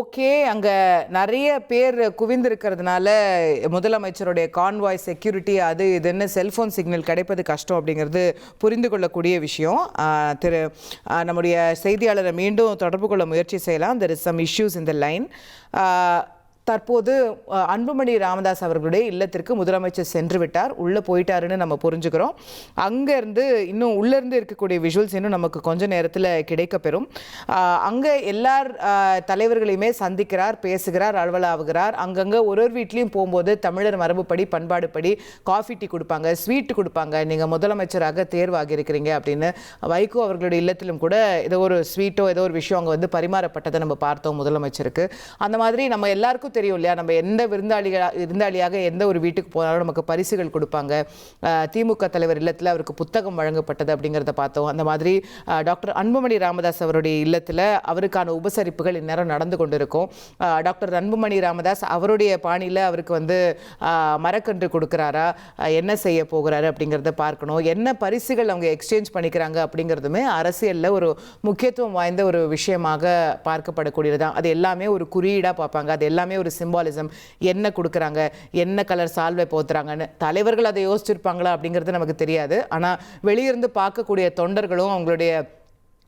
Okay, அங்க நிறைய பேர் குவிந்திருக்கிறதுனால முதலமைச்சருடைய கான்வாய் செக்யூரிட்டி அது இதுன்னு செல்போன் சிக்னல் கிடைப்பது கஷ்டம் அப்படிங்கிறது புரிந்து கொள்ளக்கூடிய விஷயம். நம்முடைய செய்தியாளரை மீண்டும் தொடர்பு கொள்ள முயற்சி செய்யலாம். there is some issues in the line. தற்போது அன்புமணி ராமதாஸ் அவர்களுடைய இல்லத்திற்கு முதலமைச்சர் சென்று விட்டார், உள்ளே போயிட்டாருன்னு நம்ம புரிஞ்சுக்கிறோம். அங்கேருந்து இன்னும் உள்ளேருந்து இருக்கக்கூடிய விஷுவல்ஸ் இன்னும் நமக்கு கொஞ்சம் நேரத்தில் கிடைக்கப்பெறும். அங்கே எல்லார் தலைவர்களையுமே சந்திக்கிறார், பேசுகிறார், அலுவலாகிறார். அங்கங்கே ஒரு வீட்லேயும் போகும்போது தமிழர் மரபுப்படி பண்பாடுப்படி காஃபி டீ கொடுப்பாங்க, ஸ்வீட் கொடுப்பாங்க. நீங்கள் முதலமைச்சராக தேர்வாகி இருக்கிறீங்க அப்படின்னு வைகோ அவர்களுடைய இல்லத்திலும் கூட ஏதோ ஒரு ஸ்வீட்டோ ஏதோ ஒரு விஷயம் அங்கே வந்து பரிமாறப்பட்டதை நம்ம பார்த்தோம் முதலமைச்சருக்கு. அந்த மாதிரி நம்ம எல்லாருக்கும் தெரியும் இல்லையா, நம்ம எந்த விருந்தாளியாக எந்த ஒரு வீட்டுக்கு போனாலும் நமக்கு பரிசுகள் கொடுப்பாங்க. திமுக தலைவர் இல்லத்தில் அவருக்கு புத்தகம் வழங்கப்பட்டது அப்படிங்கிறத பார்த்தோம். அந்த மாதிரி டாக்டர் அன்புமணி ராமதாஸ் அவருடைய இல்லத்தில் அவருக்கான உபசரிப்புகள் இந்நேரம் நடந்து கொண்டிருக்கும். டாக்டர் அன்புமணி ராமதாஸ் அவருடைய பாணியில் அவருக்கு வந்து மரக்கன்று கொடுக்குறாரா, என்ன செய்ய போகிறாரு அப்படிங்கிறத பார்க்கணும். என்ன பரிசுகள் அவங்க எக்ஸ்சேஞ்ச் பண்ணிக்கிறாங்க அப்படிங்கிறதுமே அரசியலில் ஒரு முக்கியத்துவம் வாய்ந்த ஒரு விஷயமாக பார்க்கப்படக்கூடியது தான். அது எல்லாமே ஒரு குறியீடாக பார்ப்பாங்க, அது எல்லாமே ஒரு சிம்பாலிசம். என்ன கொடுக்குறாங்க, என்ன கலர் சால்வை போத்துறாங்கன்னு தலைவர்கள் அதை யோசிச்சிருப்பாங்களா அப்படிங்கிறது நமக்கு தெரியாது. ஆனால் வெளியிருந்து பார்க்கக்கூடிய தொண்டர்களும் அவங்களுடைய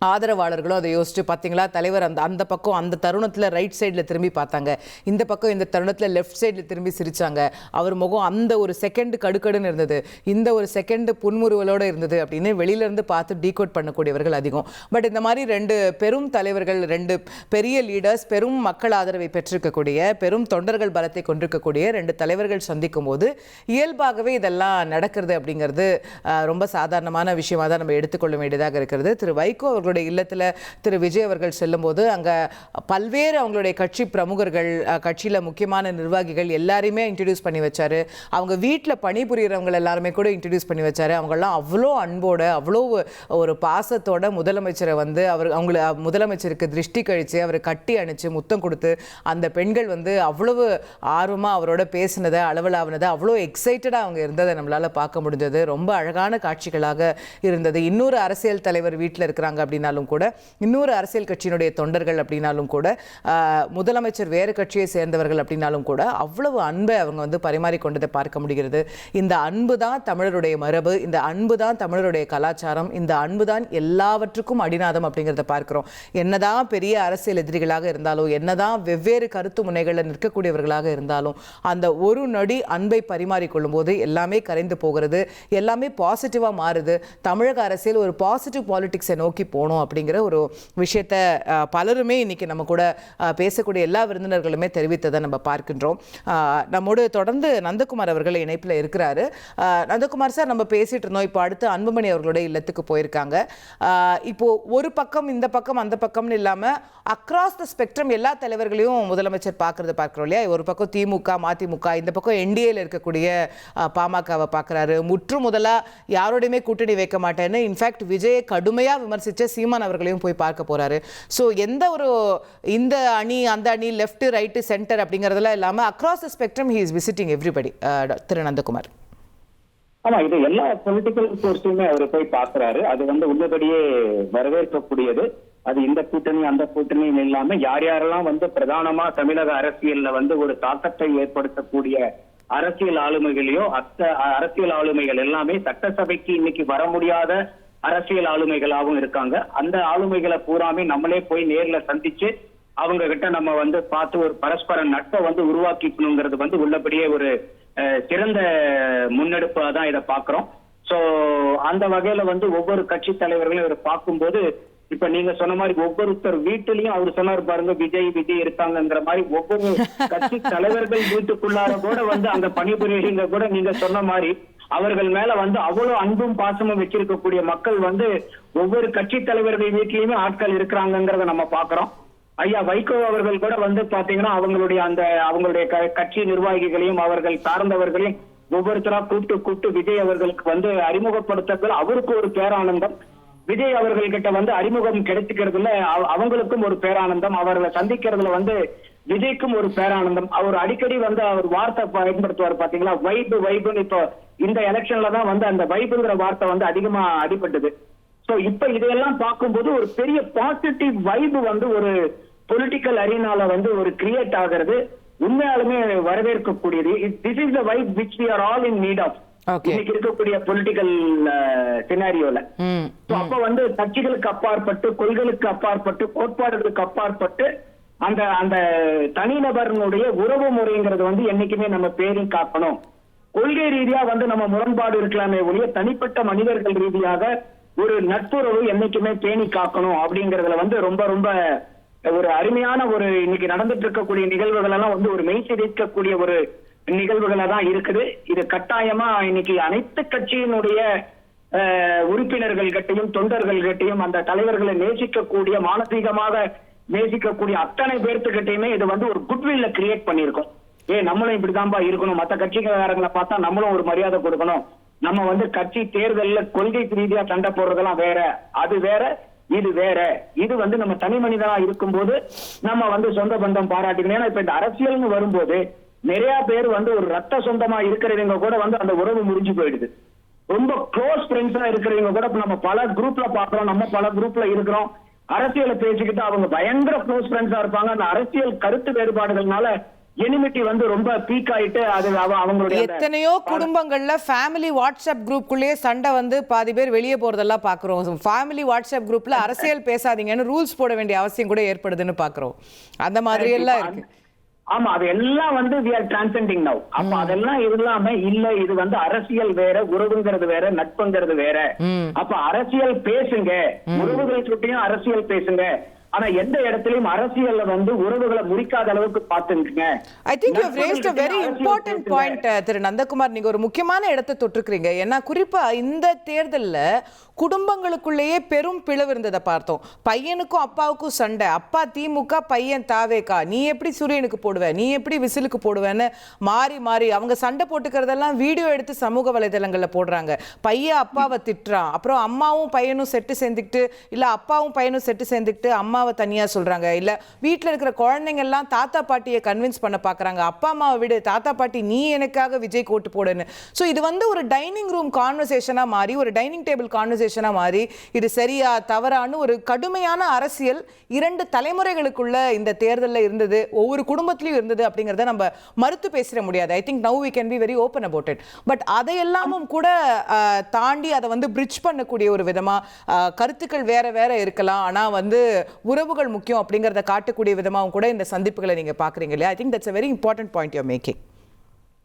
ஆதரவாளர்களும் அதை யோசிச்சு பார்த்தீங்களா, தலைவர் அந்த பக்கம் அந்த தருணத்தில் ரைட் சைடில் திரும்பி பார்த்தாங்க, இந்த பக்கம் இந்த தருணத்தில் லெஃப்ட் சைடில் திரும்பி சிரித்தாங்க. அவர் முகம் அந்த ஒரு செகண்ட் கடுக்கடுன்னு இருந்தது, இந்த ஒரு செகண்ட் புன்முறுவலோடு இருந்தது அப்படின்னு வெளியிலேருந்து பார்த்து டீகோட் பண்ணக்கூடியவர்கள் அதிகம். பட் இந்த மாதிரி ரெண்டு பெரும் தலைவர்கள், ரெண்டு பெரிய லீடர்ஸ், பெரும் மக்கள் ஆதரவை பெற்றிருக்கக்கூடிய, பெரும் தொண்டர்கள் பலத்தை கொண்டிருக்கக்கூடிய ரெண்டு தலைவர்கள் சந்திக்கும் போது இயல்பாகவே இதெல்லாம் நடக்கிறது அப்படிங்கிறது ரொம்ப சாதாரணமான விஷயமாக தான் நம்ம எடுத்துக்கொள்ள வேண்டியதாக இருக்கிறது. திரு வைகோ அவர்களுடைய இல்லத்தில் திரு விஜய் அவர்கள் செல்லும்போது அங்கே பல்வேறு அவங்களுடைய கட்சி பிரமுகர்கள், கட்சியில் முக்கியமான நிர்வாகிகள் எல்லாரையுமே இன்ட்ரடியூஸ் பண்ணி வச்சாரு. அவங்க வீட்டில் பணிபுரியறவங்க எல்லாருமே கூட இன்ட்ரடியூஸ் பண்ணி வச்சாரு. அவங்கெல்லாம் அவ்வளோ அன்போட, அவ்வளோ ஒரு பாசத்தோட முதலமைச்சரை வந்து முதலமைச்சருக்கு திருஷ்டி கழித்து அவரை கட்டி அணைச்சு முத்தம் கொடுத்து அந்த பெண்கள் வந்து அவ்வளவு ஆர்வமாக அவரோட பேசினதை, அளவலாவினதை, அவ்வளோ எக்ஸைட்டடாக அவங்க இருந்ததை நம்மளால் பார்க்க முடிஞ்சது. ரொம்ப அழகான காட்சிகளாக இருந்தது. இன்னொரு அரசியல் தலைவர் வீட்டில் இருக்கிறாங்க அப்படின்னாலும் கூட, இன்னொரு அரசியல் கட்சியினுடைய தொண்டர்கள் அப்படின்னாலும் கூட, முதலமைச்சர் வேறு கட்சியை சேர்ந்தவர்கள் அப்படின்னாலும் கூட அவ்வளவு அன்பை அவங்க வந்து பரிமாறிக்கொண்டதை பார்க்க முடிகிறது. இந்த அன்பு தான் தமிழருடைய மரபு, இந்த அன்பு தான் தமிழருடைய கலாச்சாரம், இந்த அன்பு தான் எல்லாவற்றுக்கும் அடிநாதம் அப்படிங்கிறத பார்க்கிறோம். என்னதான் பெரிய அரசியல் எதிரிகளாக இருந்தாலும், என்னதான் வெவ்வேறு கருத்து முனைகளில் நிற்கக்கூடியவர்களாக இருந்தாலும், அந்த ஒரு நொடி அன்பை பரிமாறிக்கொள்ளும் போது எல்லாமே கரைந்து போகிறது, எல்லாமே பாசிட்டிவாக மாறுது. தமிழக அரசியல் ஒரு பாசிட்டிவ் பாலிடிக்ஸை நோக்கி போகணும் அப்படிங்கிற ஒரு விஷயத்தை பலருமே இன்னைக்கு நம்ம கூட பேசக்கூடிய எல்லா விருந்தினர்களுமே தெரிவித்ததை நம்ம பார்க்கின்றோம். நம்மோடு தொடர்ந்து நந்தகுமார் அவர்கள் இணைப்பில் இருக்கிறாரு. நந்தகுமார் சார், நம்ம பேசிட்டு இருந்தோம், இப்போ அடுத்து அன்புமணி அவர்களுடைய இல்லத்துக்கு போயிருக்காங்க. இப்போ ஒரு பக்கம் இந்த பக்கம் அந்த பக்கம்னு இல்லாமல் அக்ராஸ் த ஸ்பெக்ட்ரம் எல்லா தலைவர்களையும் முதலமைச்சர் பார்க்குறோம் இல்லையா. ஒரு பக்கம் திமுக, மதிமுக, இந்த பக்கம் என்டிஏல இருக்கக்கூடிய பாமகவை பார்க்குறாரு. முற்று முதலாக யாரோடையுமே கூட்டணி வைக்க மாட்டேன்னு இன்ஃபேக்ட் விஜயை கடுமையாக விமர்சித்த சீமான் அவர்களையும் போய் பார்க்க போறாரு. ஸோ எந்த ஒரு இந்த அணி அந்த அணி லெஃப்ட் ரைட்டு சென்டர் அப்படிங்கிறதெல்லாம் இல்லாமல் across the spectrum he is visiting everybody. திரு நந்தகுமார். ஆமா, இது எல்லா பொலிட்டிக்கல் சோர்ஸுமே அவர் போய் பார்க்கிறாரு. அது வந்து உள்ளபடியே வரவேற்கக்கூடியது. அது இந்த கூட்டணி அந்த கூட்டணியும் இல்லாம யார் யாரெல்லாம் வந்து பிரதானமா தமிழக அரசியல்ல வந்து ஒரு தாக்கத்தை ஏற்படுத்தக்கூடிய அரசியல் ஆளுமைகளையோ அரசியல் ஆளுமைகள் எல்லாமே சட்டசபைக்கு இன்னைக்கு வர முடியாத அரசியல் ஆளுமைகளாகவும் இருக்காங்க. அந்த ஆளுமைகளை பூராமே நம்மளே போய் நேர்ல சந்திச்சு அவங்க கிட்ட நம்ம வந்து பார்த்து ஒரு பரஸ்பர நட்பை வந்து உருவாக்கிக்கணுங்கிறது வந்து உள்ளபடியே ஒரு சிறந்த முன்னெடுப்பா தான் இதை பாக்குறோம். சோ அந்த வகையில வந்து ஒவ்வொரு கட்சி தலைவர்களையும் இவர் பார்க்கும்போது, இப்ப நீங்க சொன்ன மாதிரி ஒவ்வொருத்தர் வீட்டிலையும் அவர் சொன்னார் பாருங்க, விஜய் இருக்காங்கிற மாதிரி ஒவ்வொரு கட்சி தலைவர்கள் வீட்டுக்குள்ளார கூட வந்து அங்க பணிபுரியுங்க கூட நீங்க சொன்ன மாதிரி அவர்கள் மேல வந்து அவ்வளவு அன்பும் பாசமும் வச்சிருக்கக்கூடிய மக்கள் வந்து ஒவ்வொரு கட்சி தலைவர்கள் வீட்டிலையுமே ஆட்கள் இருக்கிறாங்கிறத நம்ம பாக்குறோம். ஐயா வைகோ அவர்கள் கூட வந்து பாத்தீங்கன்னா அவங்களுடைய கட்சி நிர்வாகிகளையும் அவர்கள் சார்ந்தவர்களையும் ஒவ்வொருத்தரா கூப்பிட்டு விஜய் அவர்களுக்கு வந்து அறிமுகப்படுத்தல் அவருக்கு ஒரு பேரானந்தம். விஜய் அவர்கள் கிட்ட வந்து அறிமுகம் கிடைச்சிக்கிறதுல அவங்களுக்கும் ஒரு பேரானந்தம், அவர்களை சந்திக்கிறதுல வந்து விஜய்க்கும் ஒரு பேரானந்தம். அவர் அடிக்கடி வந்து அவர் வார்த்தை பயன்படுத்துவார் பாத்தீங்களா, வைபுன்னு. இப்போ இந்த எலெக்ஷன்ல தான் வந்து அந்த வைபுங்கிற வார்த்தை வந்து அதிகமா அடிபட்டது. சோ இப்ப இதையெல்லாம் பார்க்கும்போது ஒரு பெரிய பாசிட்டிவ் வைபு வந்து ஒரு பொலிட்டிக்கல் அரீனால வந்து ஒரு கிரியேட் ஆகிறது உண்மையாலுமே வரவேற்கக்கூடியது. This is the vibe which we are all in need of இன்னைக்கு இருக்கக்கூடிய பொலிட்டிக்கல் சினாரியோல. அப்ப வந்து கட்சிகளுக்கு அப்பாற்பட்டு, கொள்கைகளுக்கு அப்பாற்பட்டு, கோட்பாடுகளுக்கு அப்பாற்பட்டு அந்த அந்த தனிநபர்களுடைய உறவு முறைங்கிறது வந்து என்னைக்குமே நம்ம பேரி காக்கணும். கொள்கை ரீதியா வந்து நம்ம முரண்பாடு இருக்கலாமே ஒழிய தனிப்பட்ட மனிதர்கள் ரீதியாக ஒரு நட்புறவு என்னைக்குமே பேணி காக்கணும் அப்படிங்கறதுல வந்து ரொம்ப ரொம்ப ஒரு அருமையான ஒரு இன்னைக்கு நடந்துட்டு இருக்கக்கூடிய நிகழ்வுகள் எல்லாம் வந்து ஒரு மெய் சிரிக்கக்கூடிய ஒரு நிகழ்வுகளா தான் இருக்குது. இது கட்டாயமா இன்னைக்கு அனைத்து கட்சியினுடைய உறுப்பினர்கள் கிட்டையும் தொண்டர்கள் கிட்டையும் அந்த தலைவர்களை நேசிக்கக்கூடிய, மானசீகமாக நேசிக்கக்கூடிய அத்தனை பேர்த்துக்கிட்டையுமே இது வந்து ஒரு குட்வில்ல கிரியேட் பண்ணிருக்கோம். நம்மளும் இப்படிதான்பா இருக்கணும், மத்த கட்சிக்காரங்களை பார்த்தா நம்மளும் ஒரு மரியாதை கொடுக்கணும், நம்ம வந்து கட்சி தேர்தல்ல கொள்கை ரீதியா சண்டை போடுறதெல்லாம் வேற, அது வேற, இது வேற. இது வந்து நம்ம தனி மனிதனா இருக்கும்போது நம்ம வந்து சொந்த பந்தம் பாராட்டிக்கணும். ஏன்னா இப்ப இந்த அரசியல்னு வரும்போது நிறைய பேர் வந்து ஒரு ரத்த சொந்தமா இருக்கிறவங்க கூட வந்து அந்த உறவு முடிஞ்சு போயிடுது. ரொம்ப க்ளோஸ் ஃப்ரெண்ட்ஸா இருக்கிறவங்க கூட நம்ம பல குரூப்ல பாக்குறோம், நம்ம பல குரூப்ல இருக்கிறோம், அரசியலை பேசிக்கிட்டு அவங்க பயங்கர க்ளோஸ் ஃப்ரெண்ட்ஸா இருப்பாங்க. அந்த அரசியல் கருத்து வேறுபாடுகள்னால எனிமிட்டி வந்து ரொம்ப பீக் ஆயிட்டு அது அவங்களுடைய எத்தனையோ குடும்பங்கள்ல ஃபேமிலி வாட்ஸ்அப் குரூப்புக்குள்ளேயே சண்டை வந்து பாதி பேர் வெளியே போறதெல்லாம் பாக்குறோம். ஃபேமிலி வாட்ஸ்அப் குரூப்ல அரசியல் பேசாதீங்கன்னு ரூல்ஸ் போட வேண்டிய அவசியம் கூட ஏற்படுதுன்னு பாக்குறோம். அந்த மாதிரி எல்லாம் இருக்கு. ஆமா, அது எல்லாம் வந்து we are transcending now. அப்ப அதெல்லாம் இல்லாம இல்ல, இது வந்து அரசியல் வேற, உறவுங்கிறது வேற, நட்புங்கிறது வேற. அப்ப அரசியல் பேசுங்க, உறவுகள் கிட்டையும் அரசியல் பேசுங்க, ஆனா எந்த இடத்திலும் அரசியல்ல வந்து உறவுகளை முறிக்காத அளவுக்கு பாத்துங்க. I think you have rest a very important point திரு நந்தகுமார். நீங்க ஒரு முக்கியமான இடத்தை தொட்டிருக்கீங்க. ஏன்னா குறிப்பா இந்த தேர்தல்ல குடும்பங்களுக்குள்ளேயே பெரும் பிளவு இருந்ததை பார்த்தோம். பையனுக்கும் அப்பாவுக்கும் சண்டை, அப்பா திமுக, பையன் தாவேகா, நீ எப்படி சூரியனுக்கு போடுவ, நீ எப்படி விசிலுக்கு போடுவேன்னு மாறி மாறி அவங்க சண்டை போட்டுக்கிறதெல்லாம் வீடியோ எடுத்து சமூக வலைதளங்கள்ல போடுறாங்க. பையன் அப்பாவை திட்டுறான், அப்புறம் அம்மாவும் பையனும் செட்டு சேர்ந்துக்கிட்டு, இல்ல அப்பாவும் பையனும் செட்டு சேர்ந்துக்கிட்டு அம்மாவை தனியா சொல்றாங்க, இல்ல வீட்டுல இருக்கிற குழந்தைங்க எல்லாம் தாத்தா பாட்டியை கன்வின்ஸ் பண்ண பாக்குறாங்க, அப்பா அம்மாவை விடு, தாத்தா பாட்டி நீ எனக்காக விஜய் கோட்டு போடுன்னு. ஸோ இது வந்து ஒரு டைனிங் ரூம் கான்வர்சேஷனா மாறி, ஒரு டைனிங் டேபிள் கான்வர்சேஷனா மாறி, இது சரியா தவறான்னு ஒரு கடுமையான அரசியல் 2 தலைமுறைகளுக்குள்ள இந்த தேர்தலில் இருந்தது, ஒவ்வொரு குடும்பத்திலையும் இருந்தது அப்படிங்கிறத நம்ம மறுத்து பேசிட முடியாது. I think now we can be very open about it. But அதையெல்லாமும் கூட தாண்டி அதை வந்து பிரிட்ஜ் பண்ணக்கூடிய ஒரு விதமா கருத்துக்கள் வேற வேற இருக்கலாம், ஆனா வந்து உறவுகள் முக்கியம் அப்படிங்கறத காட்டக்கூடிய விதமாவும் கூட இந்த சந்திப்புகளை நீங்க பாக்குறீங்க இல்லையா? I think that's a very important point you're making.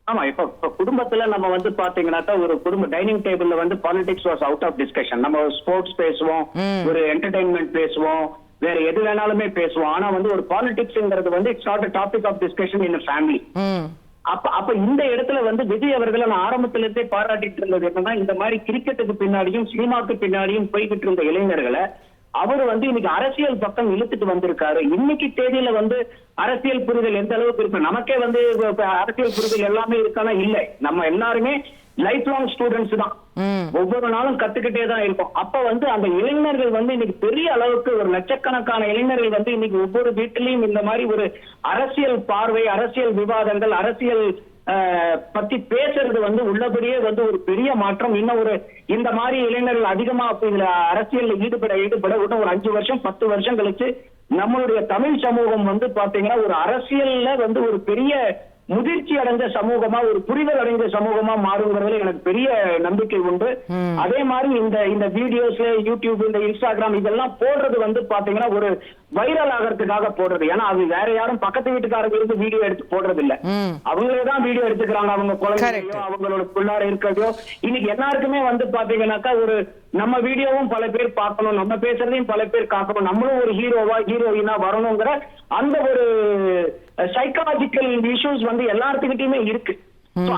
ஆமா, இப்ப குடும்பத்துல நம்ம வந்து பாத்தீங்கன்னாக்கா ஒரு குடும்ப டைனிங் டேபிள்ல வந்து politics was out of discussion. நம்ம ஸ்போர்ட்ஸ் பேசுவோம், ஒரு என்டர்டைன்மெண்ட் பேசுவோம், வேற எது வேணாலுமே பேசுவோம். ஆனா வந்து ஒரு பாலிடிக்ஸ்ங்கிறது வந்து it's not a topic of discussion in a family. அப்ப இந்த இடத்துல வந்து விஜய் அவர்களை நான் ஆரம்பத்துல இருந்தே பாராட்டிட்டு இருந்தது என்னன்னா, இந்த மாதிரி கிரிக்கெட்டுக்கு பின்னாடியும் சினிமாக்கு பின்னாடியும் போய்கிட்டு இருந்த இளைஞர்களை அவர் வந்து இன்னைக்கு அரசியல் பக்கம் இழுத்துட்டு வந்திருக்காரு. இன்னைக்கு தேதியில வந்து அரசியல் புரிதல் எந்த அளவுக்கு இருக்கு, நமக்கே வந்து அரசியல் புரிதல் எல்லாமே இருக்கானா இல்லை, நம்ம எல்லாருமே லைஃப் லாங் ஸ்டூடெண்ட்ஸ் தான், ஒவ்வொரு நாளும் கத்துக்கிட்டே தான் இருக்கும். அப்ப வந்து அந்த இளைஞர்கள் வந்து இன்னைக்கு பெரிய அளவுக்கு ஒரு லட்சக்கணக்கான இளைஞர்கள் வந்து இன்னைக்கு ஒவ்வொரு வீட்டிலையும் இந்த மாதிரி ஒரு அரசியல் பார்வை, அரசியல் விவாதங்கள், அரசியல் பத்தி பேசுறது வந்து உள்ளபடியே வந்து ஒரு பெரிய மாற்றம். இன்னும் ஒரு இந்த மாதிரி இளைஞர்கள் அதிகமா இதுல அரசியல்ல ஈடுபட இன்னும் ஒரு 5 வருஷம் 10 வருஷம் கழிச்சு நம்மளுடைய தமிழ் சமூகம் வந்து பாத்தீங்கன்னா ஒரு அரசியல்ல வந்து ஒரு பெரிய முதிர்ச்சி அடைஞ்ச சமூகமா, ஒரு புரிதல் அடைஞ்ச சமூகமா மாறுங்கிறதுல எனக்கு பெரிய நம்பிக்கை உண்டு. அதே மாதிரி இந்த வீடியோஸ்ல யூடியூப், இந்த இன்ஸ்டாகிராம் இதெல்லாம் போடுறது வந்து பாத்தீங்கன்னா ஒரு வைரல் ஆகிறதுக்காக போடுறது. ஏன்னா அது வேற யாரும் பக்கத்து வீட்டுக்காரங்க இருந்து வீடியோ எடுத்து போடுறது இல்ல, அவங்களே தான் வீடியோ எடுத்துக்கிறாங்க. அவங்க குழந்தையோ அவங்களோட பிள்ளார இருக்கிறதோ இன்னைக்கு எல்லாருக்குமே வந்து பாத்தீங்கன்னாக்கா ஒரு நம்ம வீடியோவும் பல பேர் பார்க்கணும், நம்ம பேசுறதையும் பல பேர் காக்கணும், நம்மளும் ஒரு ஹீரோவா ஹீரோயினா வரணுங்கிற அந்த ஒரு சைக்காலஜிக்கல் இஷ்யூஸ் வந்து எல்லாத்துக்கிட்டையுமே இருக்கு.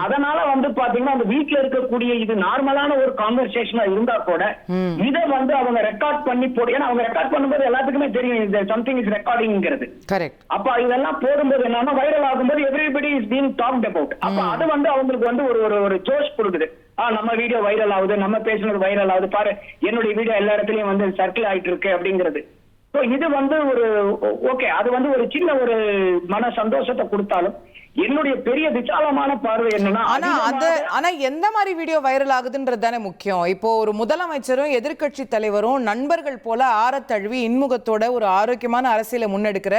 அதனால வந்து பாத்தீங்கன்னா அந்த வீட்டுல இருக்கக்கூடிய இது நார்மலான ஒரு கான்வர்சேஷனா இருந்தா கூட இதை வந்து அவங்க ரெக்கார்ட் பண்ணி போடு. ஏன்னா அவங்க ரெக்கார்ட் பண்ணும்போது எல்லாத்துக்குமே தெரியும் இந்த சம்திங் இஸ் ரெக்கார்டிங்கிறது. அப்ப இதெல்லாம் போடும்போது என்னன்னா வைரல் ஆகும்போது everybody is being talked about. அப்ப அது வந்து அவங்களுக்கு வந்து ஒரு ஜோஷ் கொடுக்குது. நம்ம வீடியோ வைரல் ஆகுது, நம்ம பேசுனது வைரல் ஆகுது, பாரு என்னுடைய வீடியோ எல்லா இடத்துலயும் வந்து சர்க்கிள் ஆயிட்டு இருக்கு அப்படிங்கிறது. ஸோ இது வந்து ஒரு ஓகே, அது வந்து ஒரு சின்ன ஒரு மன சந்தோஷத்தை கொடுத்தாலும் என்னுடைய பெரிய விசாலமான பார்வை என்னன்னா, ஆனா எந்த மாதிரி வீடியோ வைரல் ஆகுதுன்றது தானே முக்கியம். இப்போ ஒரு முதலமைச்சரும் எதிர்க்கட்சி தலைவரும் நண்பர்கள் போல ஆரத்தழுவி இன்முகத்தோட ஒரு ஆரோக்கியமான அரசியலை முன்னெடுக்கிற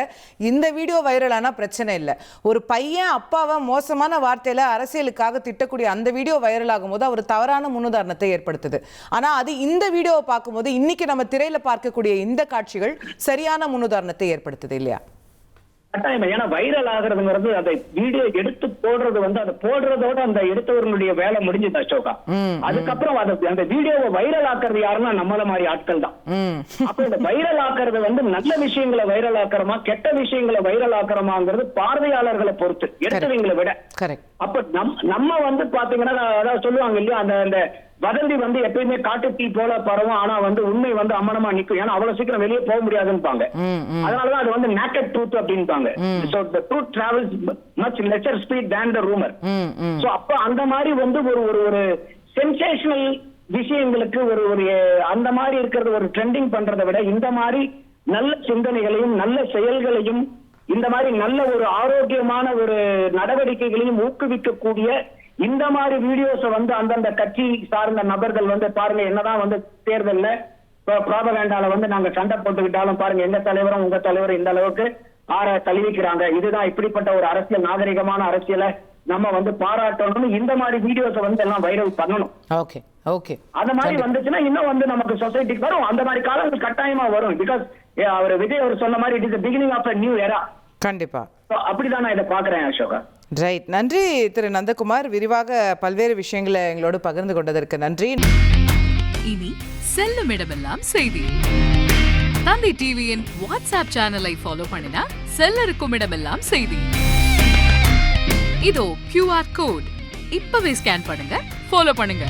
இந்த வீடியோ வைரல் ஆனா பிரச்சனை இல்லை. ஒரு பையன் அப்பாவை மோசமான வார்த்தையில அரசியலுக்காக திட்டக்கூடிய அந்த வீடியோ வைரல் ஆகும்போது அவர் தவறான முன்னுதாரணத்தை ஏற்படுத்துது. ஆனா அது இந்த வீடியோவை பார்க்கும்போது இன்னைக்கு நம்ம திரையில பார்க்கக்கூடிய இந்த காட்சிகள் சரியான முன்னுதாரணத்தை ஏற்படுத்துது இல்லையா? கட்டாயமா. ஏன்னா வைரல் ஆகுறதுங்கிறது அந்த வீடியோ எடுத்து போடுறது வந்து அதை போடுறதோட அந்த எடுத்தவர்களுடைய வேலை முடிஞ்சுது அசோகா. அதுக்கப்புறம் அந்த வீடியோவை வைரல் ஆக்குறது யாருன்னா நம்மள மாதிரி ஆட்கள் தான். அப்ப இந்த வைரல் ஆக்குறது வந்து நல்ல விஷயங்களை வைரல் ஆக்குறோமா கெட்ட விஷயங்களை வைரல் ஆக்குறோமாங்கிறது பார்வையாளர்களை பொறுத்து, எடுத்தவங்களை விட. அப்ப நம்ம வந்து பாத்தீங்கன்னா அதாவது சொல்லுவாங்க இல்லையா, அந்த வதந்தி வந்து எப்பயுமே காட்டு தீ போல பரவும், ஆனா வந்து உண்மை வந்து அம்மனமா நிக்கும். ஏன்னா அவ்வளவு சீக்கிரம் வெளியே போக முடியாதுன்னு. அதனாலதான் அது வந்து naked truth அப்படின்பாங்க. So the truth travels much lesser speed than the rumor. So அப்ப அந்த மாதிரி வந்து ஒரு சென்சேஷனல் விஷயங்களுக்கு ஒரு அந்த மாதிரி இருக்கிறது ஒரு ட்ரெண்டிங் பண்றதை விட இந்த மாதிரி நல்ல சிந்தனைகளையும் நல்ல செயல்களையும் இந்த மாதிரி நல்ல ஒரு ஆரோக்கியமான ஒரு நடவடிக்கைகளையும் ஊக்குவிக்கக்கூடிய இந்த மாதிரி வீடியோஸை வந்து அந்தந்த கட்சி சார்ந்த நபர்கள் வந்து பாருங்க, என்னதான் வந்து தேர்தல்ல ப்ராபகண்டால வந்து நாங்க சண்டை போட்டுக்கிட்டாலும் பாருங்க எங்க தலைவரும் உங்க தலைவரும் இந்த அளவுக்கு தழுவிக்கிறாங்க. இதுதான் இப்படிப்பட்ட ஒரு அரசியல், நாகரிகமான அரசியலை நம்ம வந்து பாராட்டணும். இந்த மாதிரி வீடியோஸை வந்து எல்லாம் வைரல் பண்ணணும். ஓகே அந்த மாதிரி வந்துச்சுன்னா இன்னும் வந்து நமக்கு சொசைட்டிக்கு வரும். அந்த மாதிரி காலங்கள் கட்டாயமா வரும். பிகாஸ் அவர் விஜய் அவர் சொன்ன மாதிரி it is the beginning of a new era. கண்டிப்பா அப்படிதான் நான் இதை பாக்குறேன் அசோகா. ரைட், நன்றி திரு நந்தகுமார். விரிவாக பல்வேறு விஷயங்களை எங்களோடு பகிர்ந்து கொண்டதற்கு நன்றி. இனி செல்லும் இடமெல்லாம் செய்தி. தந்தி டிவியின் வாட்ஸ்அப் சேனலை ஃபாலோ பண்ணினா செல்ல இருக்கும் இடமெல்லாம் செய்தி. இதோ QR கோட் இப்பவே ஸ்கேன் பண்ணுங்க, ஃபாலோ பண்ணுங்க.